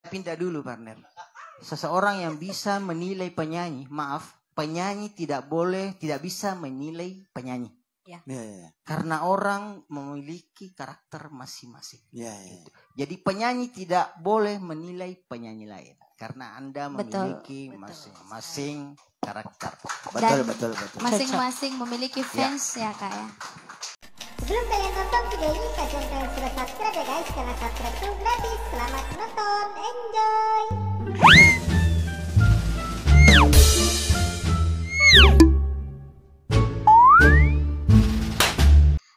Pindah dulu, partner. Seseorang yang bisa menilai penyanyi, penyanyi tidak bisa menilai penyanyi. Ya. Karena orang memiliki karakter masing-masing. Gitu. Jadi penyanyi tidak boleh menilai penyanyi lain. Karena Anda memiliki masing-masing karakter. Betul. Masing-masing memiliki fans ya Kak ya. Sebelum kalian nonton video ini, pastikan kalian sudah subscribe ya guys, karena subscribe itu gratis. Selamat menonton, enjoy!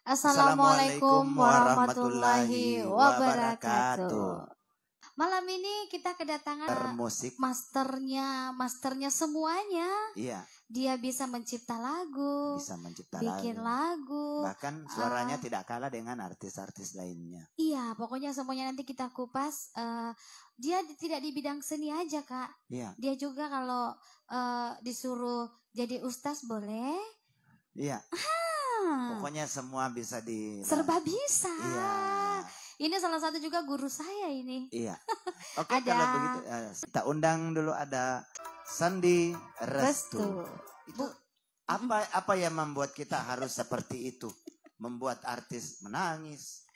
Assalamualaikum warahmatullahi wabarakatuh. Malam ini kita kedatangan musik masternya semuanya. Iya. Dia bisa mencipta lagu, bikin lagu. Bahkan suaranya tidak kalah dengan artis-artis lainnya. Iya, pokoknya semuanya nanti kita kupas. Dia tidak di bidang seni aja Kak. Iya. Dia juga kalau disuruh jadi ustaz boleh. Iya. Pokoknya semua bisa serba bisa. Iya. Ini salah satu juga guru saya ini. Iya. Oke, kalau begitu kita undang dulu ada Sandi Restu. Itu apa yang membuat kita harus seperti itu? Membuat artis menangis?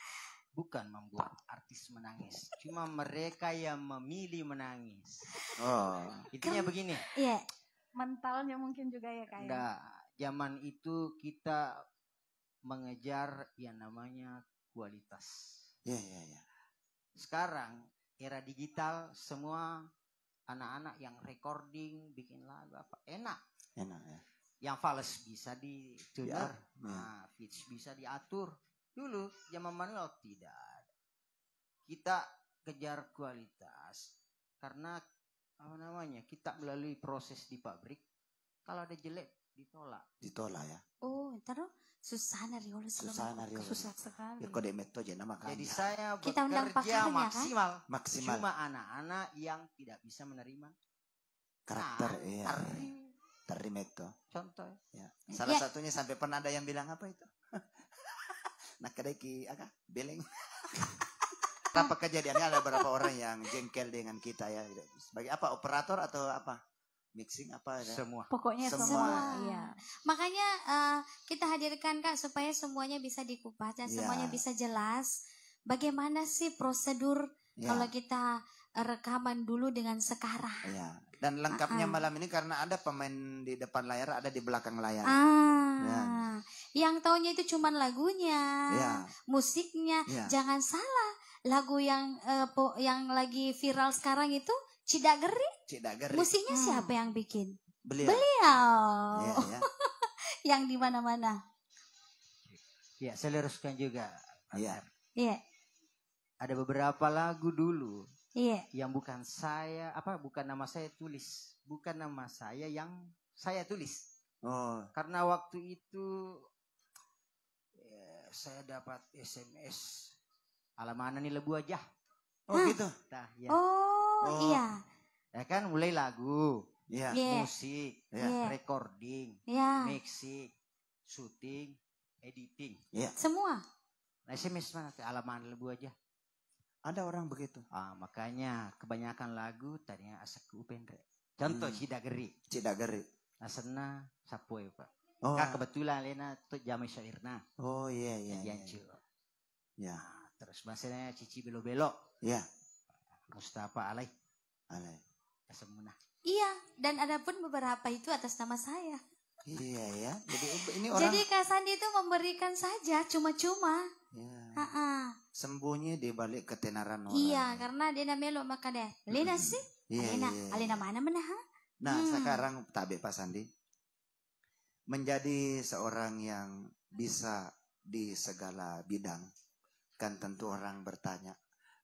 Bukan membuat artis menangis, cuma mereka yang memilih menangis. Oh. Intinya begini. Iya. Mentalnya mungkin juga ya Kak. Enggak, zaman itu kita mengejar yang namanya kualitas. Iya. Sekarang era digital, semua anak-anak yang recording, bikin lagu apa enak ya. Yang fals bisa dituner, pitch bisa diatur. Dulu zaman manual tidak ada. Kita kejar kualitas karena kita melalui proses di pabrik. Kalau ada jelek ditolak ya. Oh, taruh susah Riolo. Susah sekali. Ya kode metode aja nama kan. Jadi saya kita undang bekerja pakarnya, maksimal. Cuma anak-anak yang tidak bisa menerima karakter. Iya. Terrimetto. Contoh. Ya. Salah satunya sampai pernah ada yang bilang apa itu? Nak kedeki beleng. Apa kejadiannya ada beberapa orang yang jengkel dengan kita ya. Sebagai apa? Operator atau apa? Mixing apa ya? Semua. Pokoknya semua. Iya. Makanya kita hadirkan Kak supaya semuanya bisa dikupas dan semuanya bisa jelas. Bagaimana sih prosedur kalau kita rekaman dulu dengan sekarang? Iya. Dan lengkapnya malam ini karena ada pemain di depan layar, ada di belakang layar. Yang taunya itu cuman lagunya, musiknya. Jangan salah, lagu yang lagi viral sekarang itu Cida Geri. Musiknya siapa yang bikin? Beliau. Ya. Yang di mana-mana. Ya, saya luruskan juga. Iya. Ada beberapa lagu dulu. Yang bukan nama saya tulis. Bukan nama saya yang saya tulis. Oh. Karena waktu itu saya dapat SMS. Alamana nih lebu aja. Oh gitu. Nah, ya. Iya. Ya kan mulai lagu, musik, recording, mixing, syuting, editing. Semua. Nah, SMS mana? Alaman lebu aja. Ada orang begitu. Makanya kebanyakan lagu tadinya asak upendre. Contoh Cida Geri. Asana sapoe Pak. Kebetulan Lena tuh jamai syairna. Oh iya. Ya. Terus bahasanya Cici Belo-Belo. Iya. Mustafa Alay. Semuna. Iya, dan ada pun beberapa itu atas nama saya. Iya ya. Jadi Kak Sandi itu memberikan saja cuma-cuma. Sembunyi di balik ketenaran orang. Iya, karena dia namanya maka deh. Lena sih. Alena mana menahan? Nah, sekarang tabe Pak Sandi menjadi seorang yang bisa di segala bidang. Kan tentu orang bertanya,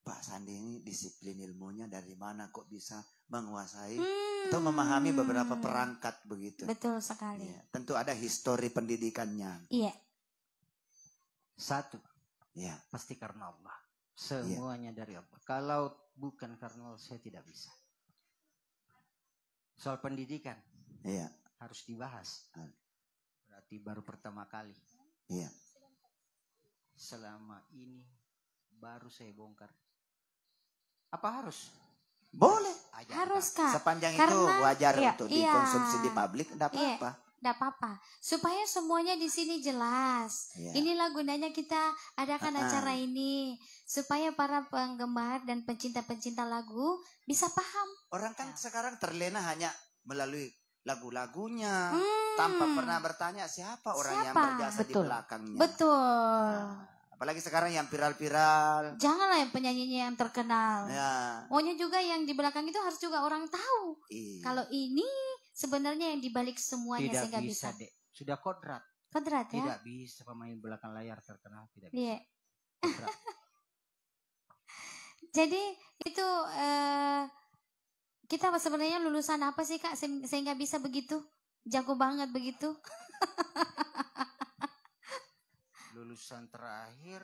Pak Sandi ini disiplin ilmunya dari mana kok bisa menguasai atau memahami beberapa perangkat begitu. Betul sekali. Ya, tentu ada histori pendidikannya. Iya. Satu. Pasti karena Allah. Semuanya dari Allah. Kalau bukan karena Allah saya tidak bisa. Soal pendidikan. Harus dibahas. Berarti baru pertama kali. Selama ini baru saya bongkar. Apa harus? Boleh. Harus Kak. Sepanjang itu wajar untuk dikonsumsi di publik, enggak apa-apa. Enggak apa-apa. Supaya semuanya di sini jelas. Inilah gunanya kita adakan acara ini. Supaya para penggemar dan pencinta-pencinta lagu bisa paham. Orang kan sekarang terlena hanya melalui lagu-lagunya. Tanpa pernah bertanya siapa orang yang berjasa di belakangnya. Betul. Apalagi sekarang yang viral-viral. Janganlah yang penyanyinya yang terkenal. Maunya juga yang di belakang itu harus juga orang tahu. Kalau ini sebenarnya yang dibalik semuanya tidak sehingga bisa. Dek. Sudah kodrat. Kodrat ya? Tidak bisa pemain belakang layar terkenal. Tidak bisa. Jadi itu kita sebenarnya lulusan apa sih Kak sehingga bisa begitu? Jago banget begitu. Lulusan terakhir.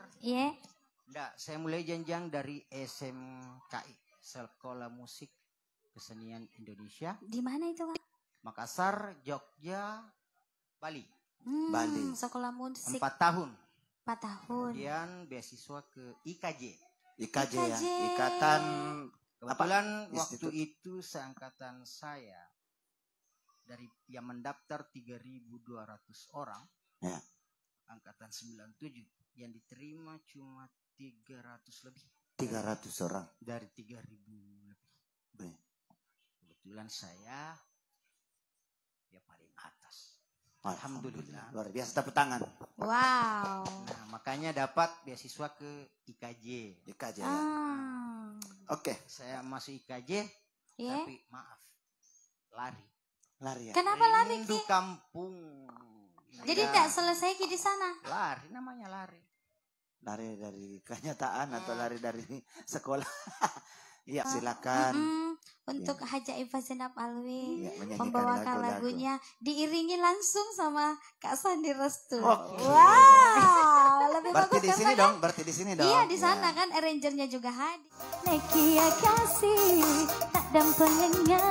Enggak, saya mulai jenjang dari SMKI, Sekolah Musik Kesenian Indonesia. Di mana itu Kak? Makassar, Jogja, Bali. Bali. Sekolah musik. 4 tahun. 4 tahun. Kemudian beasiswa ke IKJ. IKJ ya, Ikatan. Kebetulan waktu itu seangkatan saya dari yang mendaftar 3.200 orang. Ya. Angkatan 97 yang diterima cuma 300 lebih. 300 orang. Dari 3.000 lebih. Kebetulan saya ya paling atas. Alhamdulillah. Luar biasa, tepuk tangan. Wow. Nah, makanya dapat beasiswa ke IKJ. IKJ ya. Oke. Saya masuk IKJ, tapi maaf, lari. Lari ya. Kenapa lari? Rindu kampung. Jadi tidak selesai di sana. Lari namanya lari. Lari dari kenyataan atau lari dari sekolah. Iya, silakan. Untuk Haja Iva Zainab Alwi membawakan lagunya diiringi langsung sama Kak Sandi Restu. Wow, lebih berarti bagus di sini dong, berarti di sini dong. Iya, di sana kan arrangernya juga hadir. Nekia kasih tak dampengnya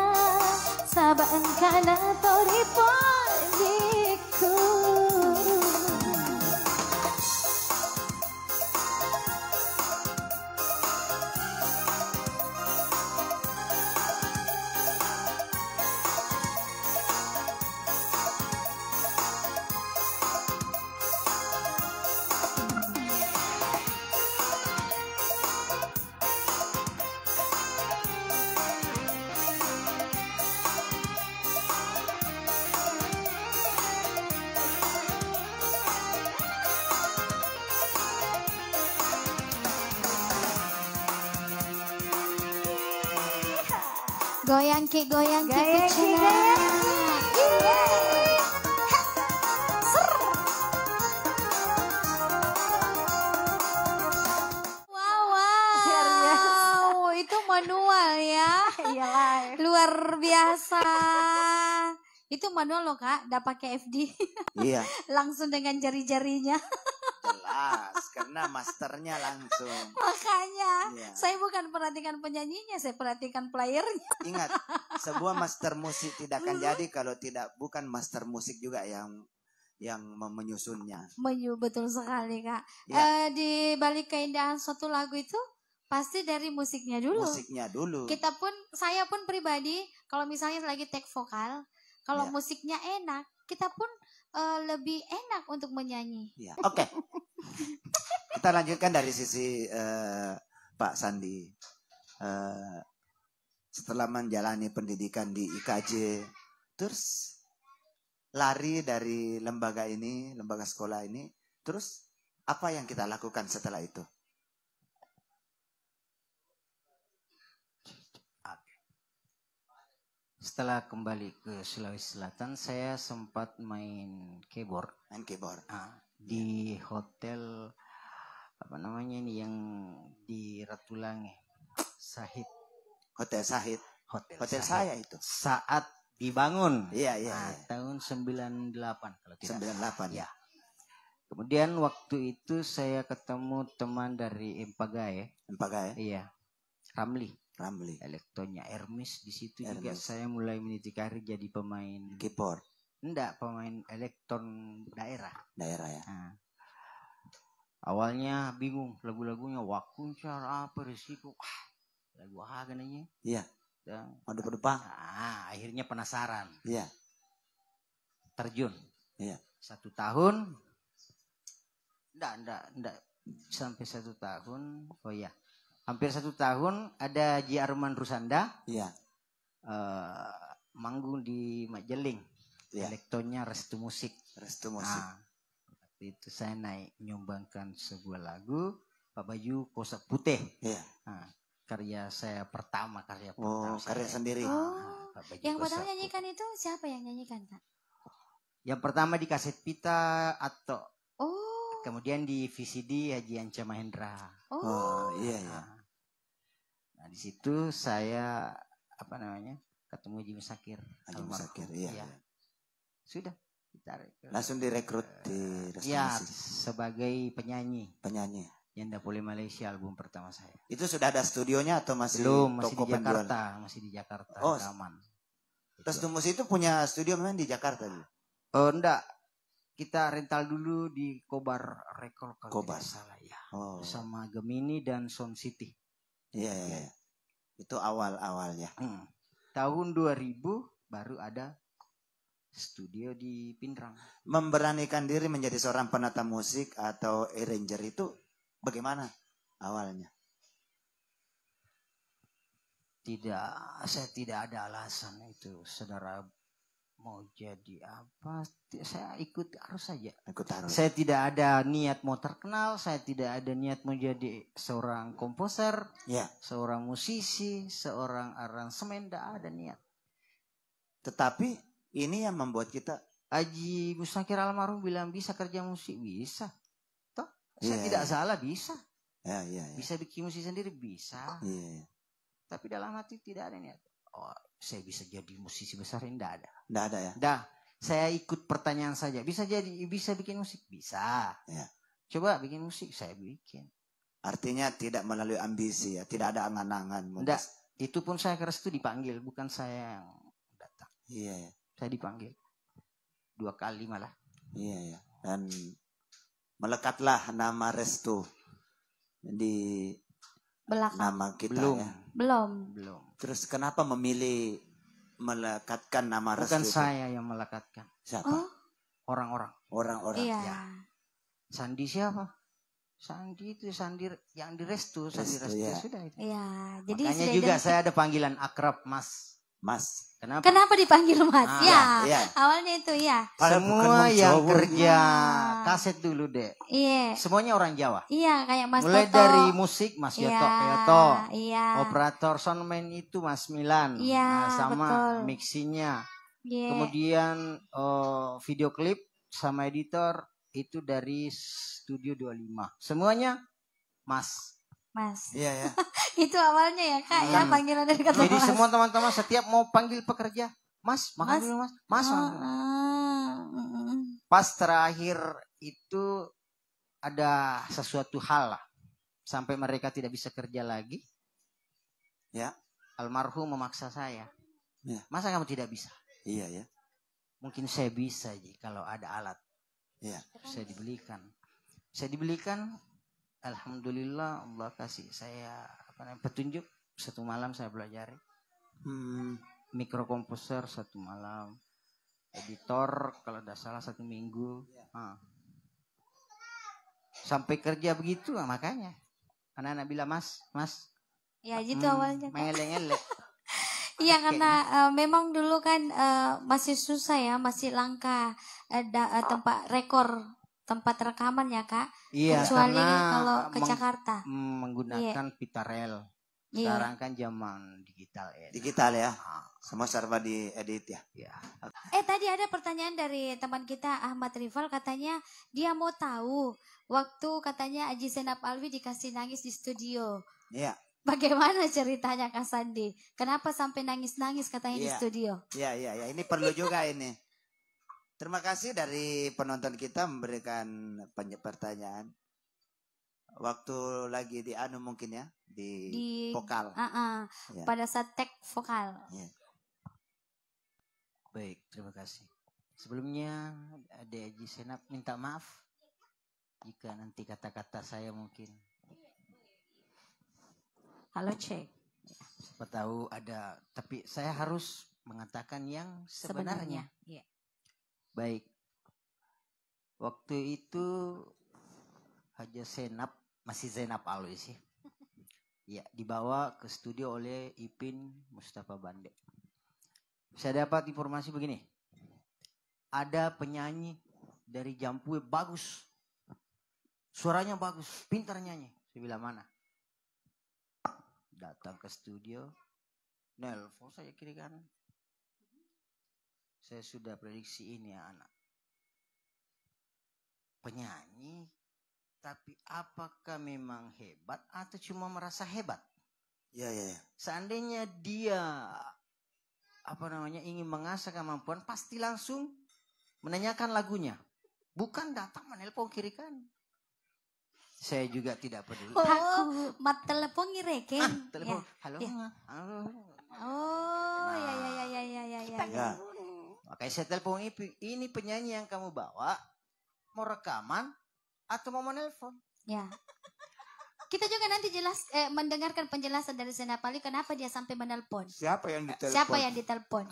sabaan kana toripon diku. Goyang ki kecil. Wow, itu manual ya. Iyalah. Luar biasa. Itu manual loh Kak, enggak pakai FD. Iya. Langsung dengan jari-jarinya. Jelas, karena masternya langsung. Makanya, saya bukan perhatikan penyanyinya, saya perhatikan playernya. Ingat, sebuah master musik tidak akan jadi kalau bukan master musik juga yang menyusunnya. Betul sekali Kak. Ya. Di balik keindahan suatu lagu itu pasti dari musiknya dulu. Musiknya dulu. Saya pun pribadi, kalau misalnya lagi take vokal, kalau musiknya enak, kita pun lebih enak untuk menyanyi. Ya. Oke. Kita lanjutkan dari sisi Pak Sandi. Setelah menjalani pendidikan di IKJ, terus lari dari lembaga sekolah ini, terus apa yang kita lakukan setelah itu? Setelah kembali ke Sulawesi Selatan, saya sempat main keyboard. Di hotel apa namanya ini yang di Ratulangi, Sahid. Hotel Sahid. Hotel saya itu. Saat dibangun. Iya. Tahun 98 kalau tidak. 98 ya. Kemudian waktu itu saya ketemu teman dari Empagai. Iya. Ramli. Elektronya Hermes, di situ juga saya mulai meniti karir jadi pemain keyboard. Enggak, pemain elektron daerah. Daerah ya. Nah, awalnya bingung lagu-lagunya, Wakuncar apa risiko. lagu Hagananya. Iya. Madu Pedupang. Nah, akhirnya penasaran. Iya. Terjun. Iya. 1 tahun. Enggak sampai 1 tahun. Oh ya. Hampir 1 tahun ada Ji Arman Rusanda. Iya. Manggung di Majeling. Iya. Elektronya Restu Musik. Restu Musik. Nah, waktu itu saya naik menyumbangkan sebuah lagu Pak Baju Kosak Putih. Iya. Nah, karya pertama. Oh, karya sendiri. Yang pertama nyanyikan itu siapa yang nyanyikan, Kak? Yang pertama di kaset pita atau kemudian di VCD Haji Anca Mahendra. Iya. Nah, di situ saya ketemu Haji Musakir. Haji Musakir, iya. Sudah. Langsung direkrut di Restu Musik. Sebagai penyanyi. Yanda Poli Malaysia album pertama saya. Itu sudah ada studionya atau masih belum? Masih di Jakarta, masih di Jakarta. Rekaman. Restu Musik itu punya studio memang di Jakarta juga? Enggak. Kita rental dulu di Kobar Record kalau tidak salah ya. Sama Gemini dan Sound City. Iya. Itu awal-awalnya. Tahun 2000 baru ada studio di Pindrang. Memberanikan diri menjadi seorang penata musik atau arranger itu bagaimana awalnya? Saya tidak ada alasan itu, saudara. Mau jadi apa, saya ikut arus saja. Saya tidak ada niat mau terkenal, saya tidak ada niat menjadi seorang komposer, seorang musisi, seorang aransemen, tidak ada niat. Tetapi ini yang membuat kita, Haji Musakir almarhum bilang bisa kerja musik, bisa. Toh, saya tidak salah, bisa. Bisa bikin musik sendiri, bisa. Tapi dalam hati tidak ada niat. Saya bisa jadi musisi besar, ini tidak ada. Tidak ada ya? Dah, saya ikut pertanyaan saja. Bisa bikin musik? Bisa. Coba bikin musik, saya bikin. Artinya tidak melalui ambisi ya, tidak ada angan-angan. Tidak, itu pun saya ke Restu dipanggil, bukan saya yang datang. Iya. Saya dipanggil 2 kali malah. Iya. Dan melekatlah nama Restu di belakang nama kita. Belum. Terus kenapa memilih melekatkan nama Restu? Bukan saya yang melekatkan. Siapa? Orang-orang. Iya. Ya. Sandi siapa? Sandi itu yang di Restu, Sandi Restu ya. Sudah itu. Iya. Jadi makanya juga saya ada panggilan akrab Mas. Kenapa dipanggil Mas? Awalnya itu ya. Semua yang kerja kaset dulu deh. Iya. Semuanya orang Jawa. Iya, kayak Mas mulai Toto. dari musik Mas Yoto. Iya. Operator soundman itu Mas Milan. Iya, sama betul. mixingnya. Yeah. Kemudian video klip sama editor itu dari Studio 25. Semuanya Mas. Iya. Itu awalnya ya Kak ya, panggilan dari kata Jadi Mas. semua teman-teman setiap mau panggil pekerja, Mas, makan dulu Mas. Pas terakhir itu ada sesuatu hal lah. Sampai mereka tidak bisa kerja lagi. Ya. Almarhum memaksa saya. Ya. Masa kamu tidak bisa? Iya ya. Mungkin saya bisa kalau ada alat. Ya. Saya dibelikan. Alhamdulillah Allah kasih saya petunjuk. 1 malam saya belajar. Mikrokomposer 1 malam. Editor kalau tidak salah 1 minggu. Sampai kerja begitu makanya. Anak-anak bilang Mas. Ya gitu awalnya. Meleng-elek. Iya karena memang dulu kan masih susah ya, masih langka tempat tempat rekaman ya Kak. Iya, kecuali kalau ke Jakarta. Menggunakan pita rel. Sekarang kan zaman digital ya. Digital ya. Semua serba diedit ya. Tadi ada pertanyaan dari teman kita Ahmad Rival, katanya dia mau tahu waktu katanya Haji Zainab Alwi dikasih nangis di studio. Iya. Bagaimana ceritanya Kak Sandi? Kenapa sampai nangis-nangis katanya di studio? Iya. Ini perlu juga ini. Terima kasih dari penonton kita memberikan pertanyaan. Waktu lagi di mungkin ya, di vokal. Ya. Pada saat tag vokal. Ya. Baik, terima kasih. Sebelumnya Ade Haji Zainab minta maaf jika nanti kata-kata saya mungkin. Halo cek. Siapa tahu ada, tapi saya harus mengatakan yang sebenarnya. Ya. Baik. Waktu itu Haja Senap, masih Zainab Alwi sih. Ya, dibawa ke studio oleh Ipin Mustafa Bande. Saya dapat informasi begini. Ada penyanyi dari Jampue bagus. Suaranya bagus, pintar nyanyi. Saya bilang mana? Datang ke studio, nelpon saya kiri kanan. Saya sudah prediksi ini ya anak. Penyanyi, tapi apakah memang hebat atau cuma merasa hebat? Ya. Seandainya dia ingin mengasah kemampuan, pasti langsung menanyakan lagunya. Bukan datang menelpon kiri kanan. Saya juga tidak peduli. Mat telepon ngireken. Telepon. Ya. Halo. Ya. Halo. Oh, ya. Makanya saya telepon ini penyanyi yang kamu bawa mau rekaman atau mau menelpon? Ya. Kita juga nanti mendengarkan penjelasan dari Senapali kenapa dia sampai menelpon. Siapa yang ditelepon?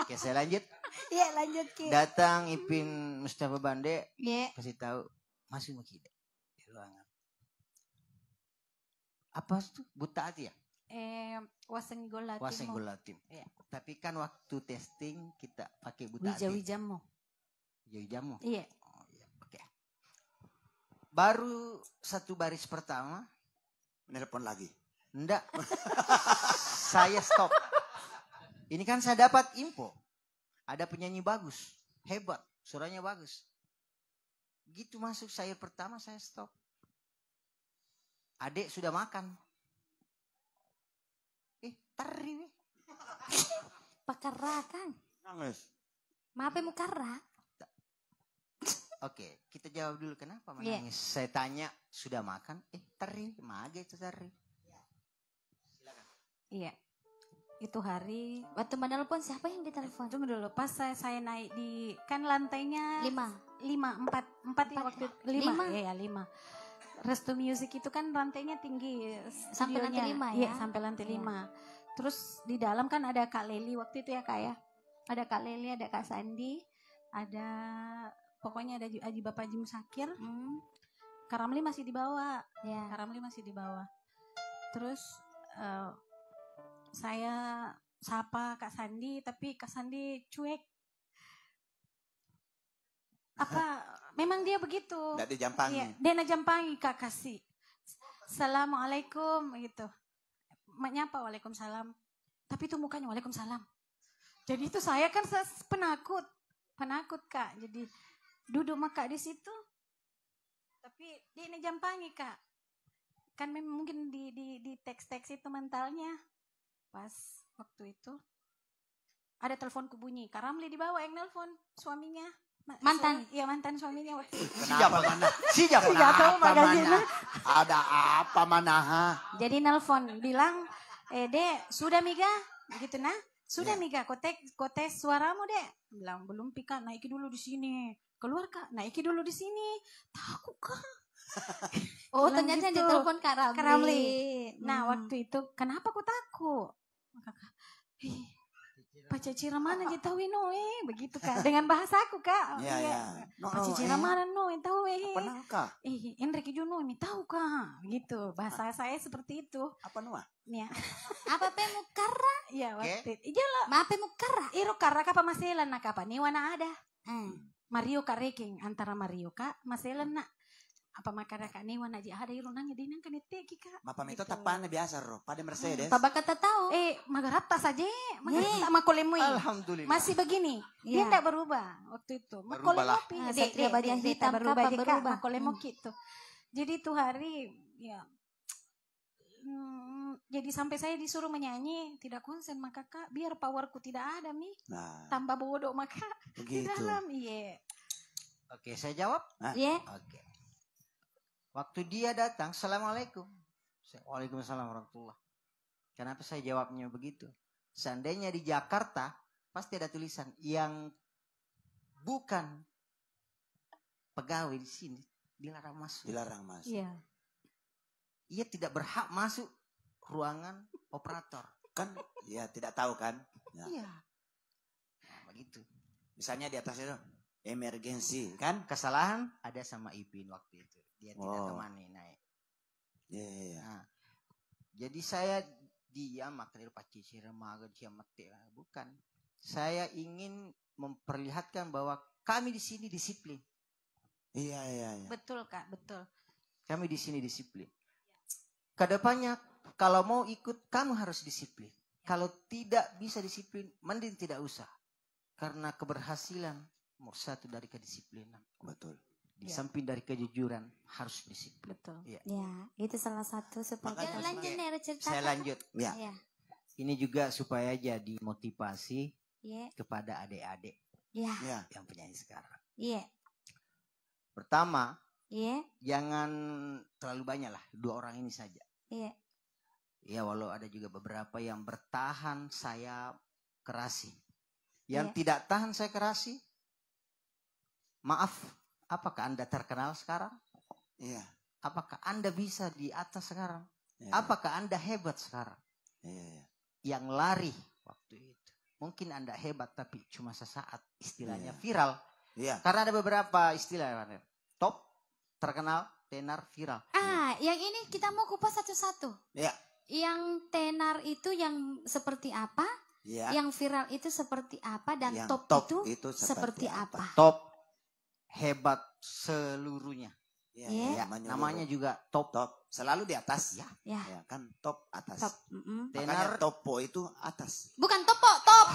Oke, saya lanjut. Iya, lanjut Ki. Datang Ipin Mustafa Bande, kasih tahu masih mau kita di ruangan. Apa itu? Buta hati ya? Wasenggol Latim. Ya. Tapi kan waktu testing kita pakai buta hati. Wijawijamo. Iya. Oh, iya. Oke. Baru satu baris pertama menelpon lagi. Enggak. Saya stop. Ini kan saya dapat info. Ada penyanyi bagus, hebat, suaranya bagus. Begitu masuk saya pertama, saya stop. Adik sudah makan. Tari. Pakara kan? Nangis. Maaf mukara. Oke, kita jawab dulu kenapa menangis. Saya tanya, sudah makan? Tari, mage itu tari. Silakan. Iya. Itu hari waktu menelpon siapa yang ditelepon? Tunggu dulu, pas saya naik di kan lantainya 4 ya waktu 5. Restu Music itu kan lantainya tinggi sampai lantai 5 ya. Iya, sampai lantai 5. Terus di dalam kan ada Kak Leli waktu itu ya Kak ya. Ada Kak Leli, ada Kak Sandi, ada pokoknya ada Aji Bapak Haji Musakir. Kak Ramli masih di bawah. Ya. Kak Ramli masih di bawah. Terus saya sapa Kak Sandi, tapi Kak Sandi cuek. Apa memang dia begitu? Tidak dijampangi. Iya, dia najampangi Kak kasih. Assalamualaikum gitu. Menyapa waalaikumsalam. Tapi itu mukanya waalaikumsalam. Jadi itu saya kan penakut Kak. Jadi duduk Kak di situ. Tapi dia najampangi Kak. Kan memang mungkin di teks-teks itu mentalnya. Pas waktu itu ada teleponku bunyi. Kak Ramli dibawa yang nelpon suaminya. Mantan suaminya waktu itu. Kenapa mana? Siapa mana? Ada apa mana? Jadi nelpon bilang, Dek, sudah Miga? Begitu nah? Sudah Miga, kotek suaramu Dek. Bilang belum Pika, naiki dulu di sini. Keluar Kak, naiki dulu di sini. Takut Kak. Oh ternyata gitu. Ditelepon Kak Ramli. Nah waktu itu kenapa aku takut? Kakak, Pak Cicira mana dia tahu begitu Kak. Dengan bahasaku Kak. Iya. Pak Cicira mana tahu Apa Kak? Enrique Juno tahu Kak. Gitu. Bahasa saya seperti itu. Apa Noah? Ya. Apa pemukara? Iya waktu itu. Iyalah. Maaf pemukara. Iro karena kapa maselan nak apa ni wana ada. Mario Kareking antara Mario Kak maselan nak. Apa makanya Kak ni wana aja ada iro nanya dinang kan teki Kak. Mapa itu tapan biasa roh pada Mercedes. Papa kata tahu. Magarata saja. Magarata makolemui. Alhamdulillah. Masih begini. Dia tidak berubah waktu itu. Berubahlah. Dia bagian hitam berubah Kak. Makolemoki itu. Jadi itu hari ya. Jadi sampai saya disuruh menyanyi tidak konsen maka Kak biar powerku tidak ada nih. Tambah bodoh maka begitu. Di dalam iya. Oke, saya jawab. Iya. Oke. Waktu dia datang, Assalamualaikum. Waalaikumsalam warahmatullah. Kenapa saya jawabnya begitu? Seandainya di Jakarta, pasti ada tulisan yang bukan pegawai di sini dilarang masuk. Dilarang masuk. Iya. Ia tidak berhak masuk ruangan operator. Kan ya tidak tahu kan. Ya. Iya. Nah, begitu. Misalnya di atas itu emergensi kan. Kesalahan ada sama Ipin waktu itu. Dia tidak temani naik. Iya. Nah, jadi saya diam makanya pakai remaga dia mati. Bukan. Saya ingin memperlihatkan bahwa kami di sini disiplin. Iya. Betul Kak, betul. Kami di sini disiplin. Kedepannya kalau mau ikut kamu harus disiplin. Kalau tidak bisa disiplin, mending tidak usah. Karena keberhasilan nomor satu dari kedisiplinan. Betul. Di samping dari kejujuran harus disiplin. Betul. Ya. Ya, itu salah satu supaya lanjut nih cerita. Saya lanjut. Ya. Ini juga supaya jadi motivasi kepada adik-adik yang penyanyi sekarang. Iya. Pertama, jangan terlalu banyak lah, 2 orang ini saja. Iya. Ya walau ada juga beberapa yang bertahan saya kerasi. Yang tidak tahan saya kerasi. Maaf, apakah Anda terkenal sekarang? Iya. Apakah Anda bisa di atas sekarang? Iya. Apakah Anda hebat sekarang? Iya. Yang lari waktu itu. Mungkin Anda hebat tapi cuma sesaat, istilahnya viral. Iya. Karena ada beberapa istilah. Top, terkenal, tenar, viral. Yang ini kita mau kupas satu-satu. Iya. Yang tenar itu yang seperti apa? Ya. Yang viral itu seperti apa? Dan yang top itu seperti apa? Top, hebat seluruhnya. Ya, namanya juga top. Selalu di atas. Ya. Kan top atas. Top. Makanya topo itu atas. Bukan topo, top.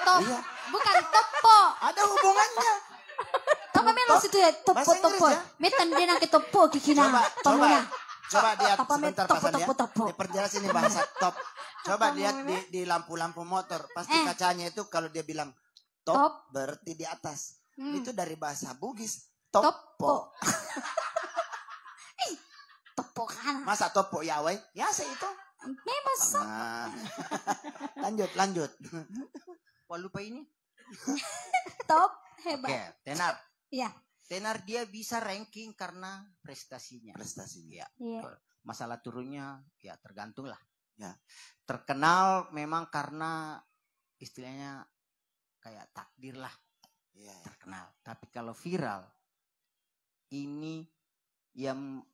Top. Iya. Bukan topo. Ada hubungannya. Apa melos itu ya topo. Metan dia nake topo kikina. Coba lihat sebentar pasan ya. Topo. Diperjelas ini bahasa top. Coba lihat di lampu-lampu motor. Pasti kacanya itu kalau dia bilang top berarti di atas. Itu dari bahasa Bugis. Topo. Topo kan. Masa topo ya weh? Ya itu. Memang Lanjut. Wah lupa ini. Top hebat. Oke, tenar. Iya. Tenar dia bisa ranking karena prestasinya. Prestasinya. Iya. Masalah turunnya ya tergantung lah. Ya. Terkenal memang karena istilahnya kayak takdir lah. Iya. Terkenal. Tapi kalau viral ini yang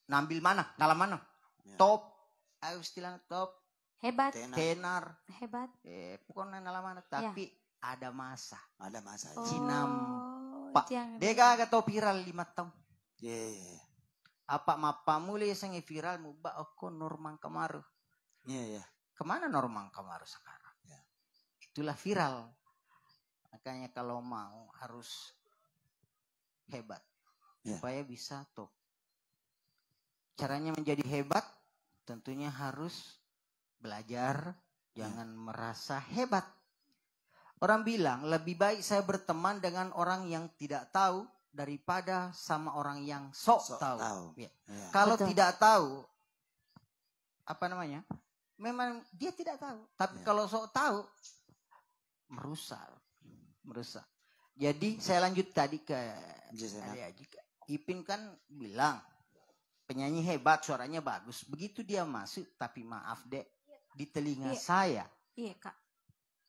ngambil mana? Ngalah mana? Ya. Top. Ayo istilahnya top. Hebat. Tenar. Hebat. Pokoknya ngalah mana? Tapi ada masa. Ada masa. Cinam. Pak, yang dia gak tau viral 5 tahun. Iya. Apa mapa mulai sange viral muba aku Normang Kamaru. Iya. Kemana Normang Kamaru sekarang? Ya. Itulah viral. Makanya kalau mau harus hebat. Supaya bisa top. Caranya menjadi hebat tentunya harus belajar. Jangan merasa hebat. Orang bilang lebih baik saya berteman dengan orang yang tidak tahu daripada sama orang yang sok tahu. Ya. Ya. Kalau tidak tahu, apa namanya? Memang dia tidak tahu. Tapi kalau sok tahu, merusak. Jadi saya lanjut tadi ke Ipin kan bilang penyanyi hebat, suaranya bagus. Begitu dia masuk, tapi maaf dek, di telinga saya. Iya kak.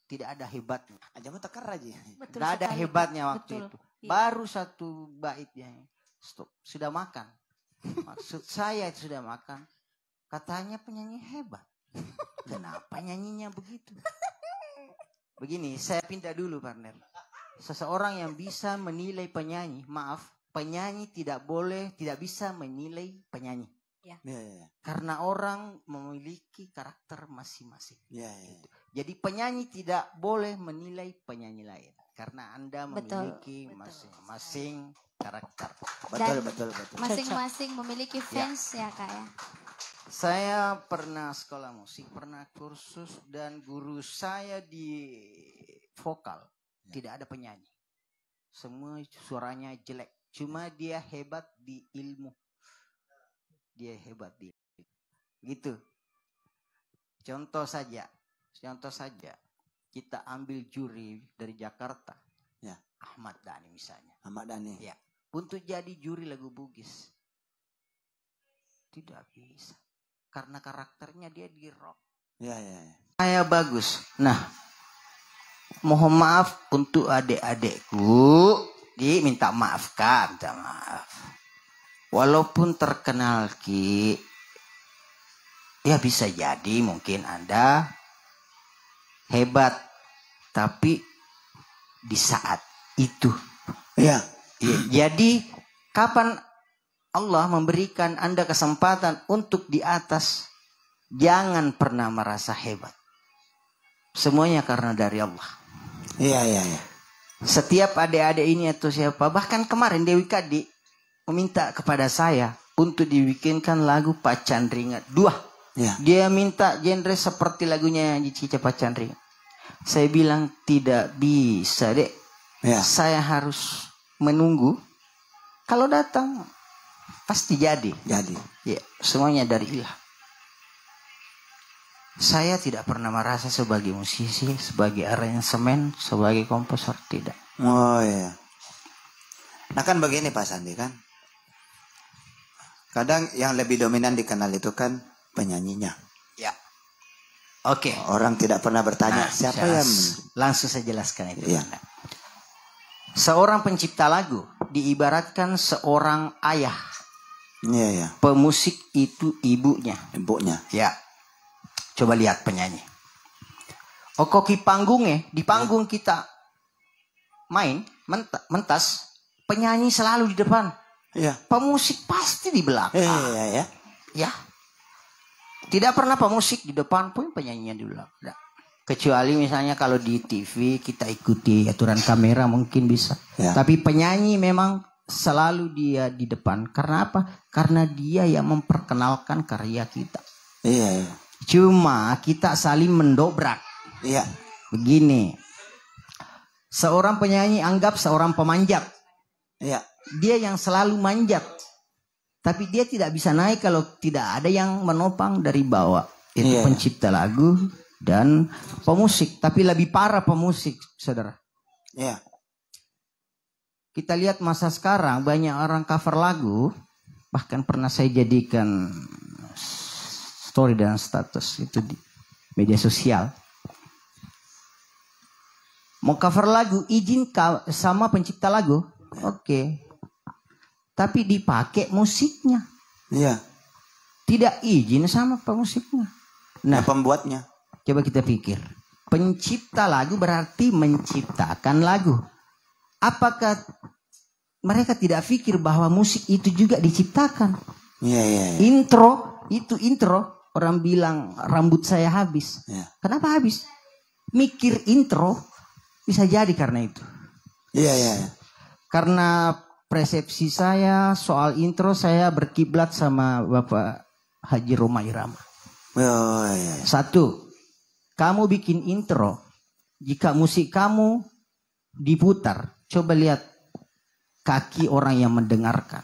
Tidak ada hebatnya. Aja mau tekar aja. Tidak ada hebatnya waktu itu. Iya. Baru satu baitnya. Stop. Sudah makan. Maksud saya itu sudah makan. Katanya penyanyi hebat. Kenapa nyanyinya begitu? Begini, saya pindah dulu partner. Seseorang yang bisa menilai penyanyi. Maaf, penyanyi tidak bisa menilai penyanyi. Ya. Karena orang memiliki karakter masing-masing. Ya. Jadi penyanyi tidak boleh menilai penyanyi lain karena Anda memiliki masing-masing karakter. Betul. Masing-masing memiliki fans ya kak ya. Saya pernah sekolah musik, pernah kursus dan guru saya di vokal tidak ada penyanyi. Semua suaranya jelek. Cuma dia hebat di ilmu. Gitu. Contoh saja kita ambil juri dari Jakarta. Ya. Ahmad Dhani misalnya. Ahmad Dhani. Ya. Untuk jadi juri lagu Bugis. Tidak bisa. karena karakternya dia di rock. Ya, ya, ya. Saya bagus. Nah, mohon maaf untuk adik-adikku, minta maaf Kak, minta maaf. Walaupun terkenal Ki, ya bisa jadi mungkin Anda hebat, tapi di saat itu. Ya. Jadi kapan Allah memberikan Anda kesempatan untuk di atas, jangan pernah merasa hebat. Semuanya karena dari Allah. Iya, iya, iya. Setiap adik-adik ini atau siapa, bahkan kemarin Dewi Kadi meminta kepada saya untuk dibikinkan lagu Pacan Ringat 2. Ya. Dia minta genre seperti lagunya Cica Pacan Ringat. Saya bilang tidak bisa dek. Ya. Saya harus menunggu. Kalau datang pasti jadi. Jadi. Ya, semuanya dari Allah. Saya tidak pernah merasa sebagai musisi, sebagai aransemen, sebagai komposer, tidak. Oh iya. Nah kan begini Pak Sandi kan. Kadang yang lebih dominan dikenal itu kan penyanyinya. Ya. Oke. Orang tidak pernah bertanya siapa yang... Langsung saya jelaskan itu. Ya. Seorang pencipta lagu diibaratkan seorang ayah. Iya, iya. Pemusik itu ibunya. Ibunya. Ya. Coba lihat penyanyi. Okoki panggungnya, di panggung kita main, mentas, penyanyi selalu di depan. Iya. Pemusik pasti di belakang. Iya, iya. Ya. Tidak pernah pemusik di depan pun penyanyinya di belakang. Kecuali misalnya kalau di TV kita ikuti aturan kamera mungkin bisa. Ya. Tapi penyanyi memang selalu dia di depan. Karena apa? Karena dia yang memperkenalkan karya kita. Iya, iya. Cuma kita saling mendobrak. Iya. Begini. Seorang penyanyi anggap seorang pemanjat. Iya. Dia yang selalu manjat. Tapi dia tidak bisa naik kalau tidak ada yang menopang dari bawah. Itu pencipta lagu dan pemusik. Tapi lebih parah pemusik, saudara. Iya. Kita lihat masa sekarang banyak orang cover lagu. Bahkan pernah saya jadikan story dan status itu di media sosial. Mau cover lagu, izin sama pencipta lagu. Oke. Tapi dipakai musiknya. Iya. Tidak izin sama pemusiknya. Nah, pembuatnya. Coba kita pikir. Pencipta lagu berarti menciptakan lagu. Apakah mereka tidak pikir bahwa musik itu juga diciptakan? Iya, iya, iya. Intro, itu intro. Orang bilang rambut saya habis. Ya. Kenapa habis? Mikir intro bisa jadi karena itu. Iya, iya. Karena persepsi saya soal intro saya berkiblat sama Bapak Haji Roma Irama. Oh, iya. Satu, kamu bikin intro. Jika musik kamu diputar, coba lihat kaki orang yang mendengarkan.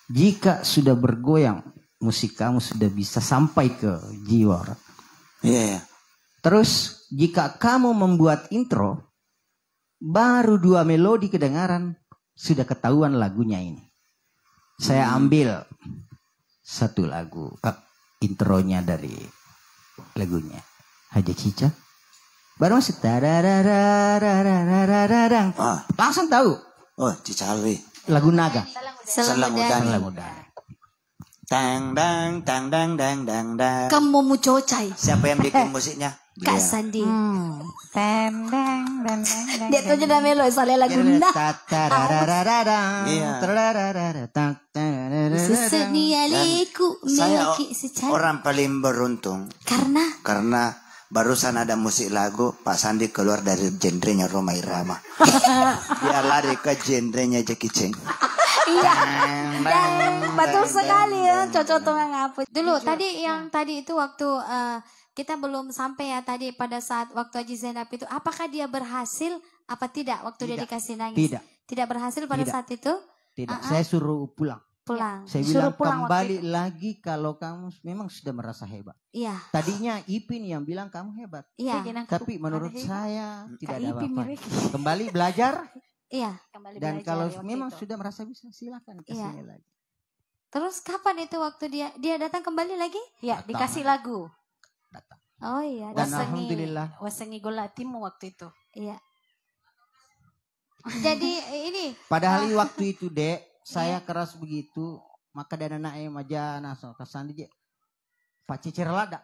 Jika sudah bergoyang, musik kamu sudah bisa sampai ke jiwa orang. Iya, iya. Terus jika kamu membuat intro, baru 2 melodi kedengaran, sudah ketahuan lagunya ini. Saya ambil satu lagu, intronya dari lagunya Haji Cica. Baru masuk langsung tahu. Oh, Cicalwi. Lagu Naga. Selang Tang dang tang dang dang dang dang. Kamu mau cocai. Siapa yang bikin musiknya? Kak Sandi. Dang dang dang dang. Dia tuh jadi melo soalnya lagu Nah. Iya. Seseni aliku Saya miliki secari. orang paling beruntung karena barusan ada musik lagu Pak Sandi keluar dari genrenya Roma Irama. Dia lari ke genrenya Jackie Chan. Iya. Dan betul sekali ya, cocok tuh ngapa. Dulu tadi yang tadi itu waktu kita belum sampai ya tadi pada saat waktu Haji Zainab itu, apakah dia berhasil apa tidak waktu dia dikasih nangis? Tidak berhasil pada saat itu? Tidak. Saya suruh pulang. Saya bilang kembali lagi kalau kamu memang sudah merasa hebat. Iya. Tadinya Ipin yang bilang kamu hebat. Iya. Tapi menurut saya tidak ada apa-apa. Kembali belajar. Iya. Dan kalau memang sudah merasa bisa silakan kesini lagi. Terus kapan itu waktu dia datang kembali lagi? Ya, dikasih lagu. Datang. Oh iya. Dan alhamdulillah. Wasengi golatimu waktu itu. Iya. Jadi ini. Padahal waktu itu Dek, saya keras begitu. Maka dan anaknya majana so kasandi je. Pak Cicer lada.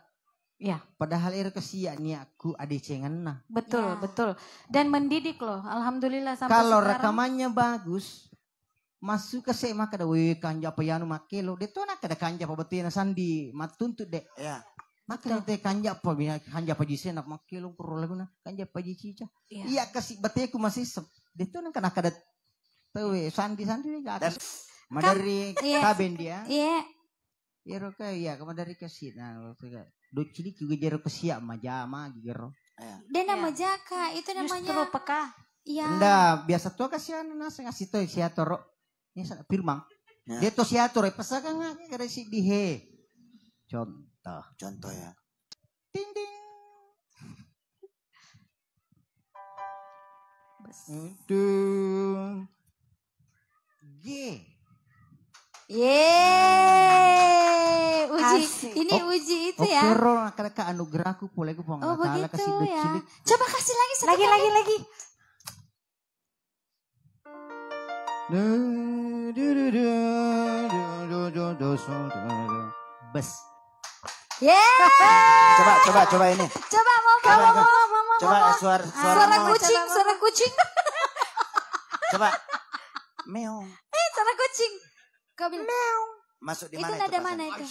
Ya. Padahal kesia ni aku adecengan nah. Betul, Ya. betul. Dan mendidik loh. Alhamdulillah sampai kalau sekarang. rekamannya bagus, masuk ke saya maka ada kanja payanu makelo. Dia tuh nak ada kanja pa betina sandi matuntut dek. Ya. Maka itu kanja pa kanja pa jisen nak makelo pro lagu na kanja pa cica. Iya kasih beteku masih dia tuh nak ada tahu sandi dia Dan madari kaben dia. Iya. Ya roka ya dari kasih nah waktu do cilik juga jero kesia majama gigero. Dia nama Jaka, itu namanya. Justru peka. Iya. Nda biasa tuh kasihan nasi ngasih tuh siatoro. Ini sana firmang. Dia tuh siatoro pasakan kada si dihe. Contoh ya. Ding ding. Untuk G. Yeay, uji. Asik. Ini uji itu ya. Okero ka anugerahku pole ku Oh begitu kasih ya. cilik. Coba kasih lagi sekali. Lagi. Bes. Yeay. Coba ini. Coba mau. Coba suara Suara kucing. Coba. Meong. Suara kucing. Kau bilang meong. Masuk di Itu mana nada Pak mana San? itu?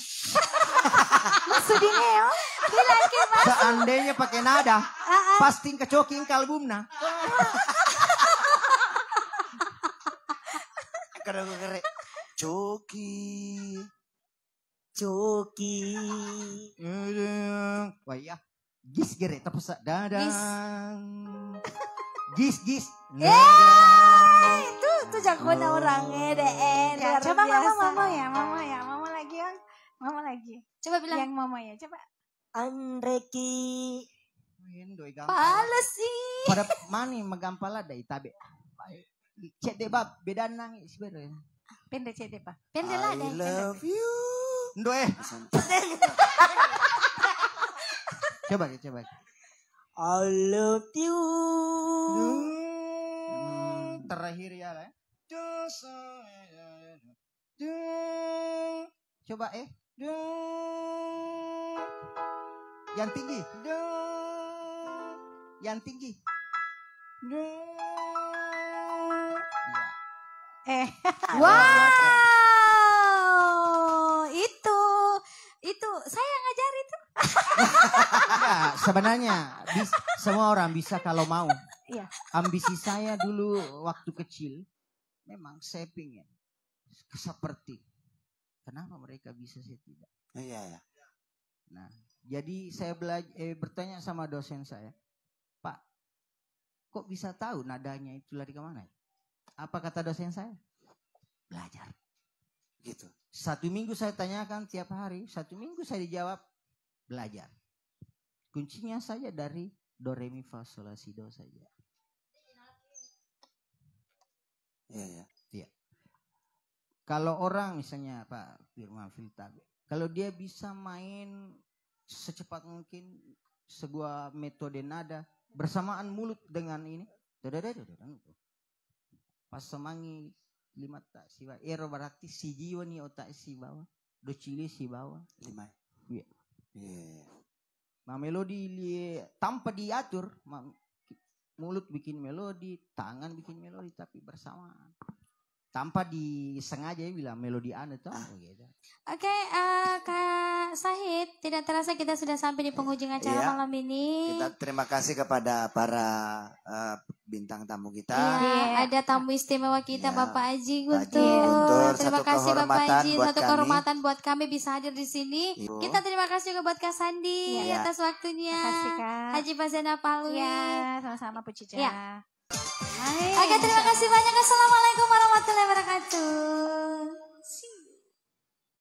Masuk di meong. Bilang ke mas. Seandainya pakai nada, pasti kecoking kalbumna. Kada kere. Coki. Wah ya. Gis gere tapos dadang. Gis. Itu jagoan orangnya deh. Ya, coba mama lagi yang. Mama lagi. Coba bilang. Yang mama ya, coba. Andreki. Pales sih. Pada mani magampala da itabe. Cek deh bab beda nangis sebenarnya. Pendek cede pak. Pendek lah I deh. love you. Ndo Coba. I love you. Terakhir ya lah. Coba Yang tinggi. Yang tinggi. Wow, itu saya ngajar itu. Ya, sebenarnya semua orang bisa kalau mau. Iya. Ambisi saya dulu waktu kecil, memang saya pingin seperti. Kenapa mereka bisa saya tidak? Iya. Nah, jadi saya bertanya sama dosen saya, Pak, kok bisa tahu nadanya itu lari kemana? Apa kata dosen saya? Belajar. Gitu. 1 minggu saya tanyakan tiap hari, 1 minggu saya dijawab belajar. Kuncinya saja dari do re mi fa sol la si do saja. Iya. Kalau orang misalnya Pak Firman Filtabe, kalau dia bisa main secepat mungkin sebuah metode nada bersamaan mulut dengan ini, pas semangi 5 tak siwa ero berarti si jiwa ni otak si bawah, do cili si bawah 5. Iya. Iya. Melodi tanpa diatur, mulut bikin melodi, tangan bikin melodi tapi bersamaan. Tanpa disengaja bilang melodi anu tuh gitu. Oke, Kak Sahid, tidak terasa kita sudah sampai di penghujung acara malam ini. Kita terima kasih kepada para bintang tamu kita. Iya, ada tamu istimewa kita Bapak Aji Guntur. Terima Satu kasih Bapak Aji, buat satu kami. kehormatan buat kami bisa hadir di sini. Ibu. Kita terima kasih juga buat Kak Sandi atas waktunya. Terima kasih Kak. Haji Fazana Palwi. Ya, sama-sama Bu Cica. Ya. Oke, terima kasih banyak. Assalamualaikum warahmatullahi wabarakatuh.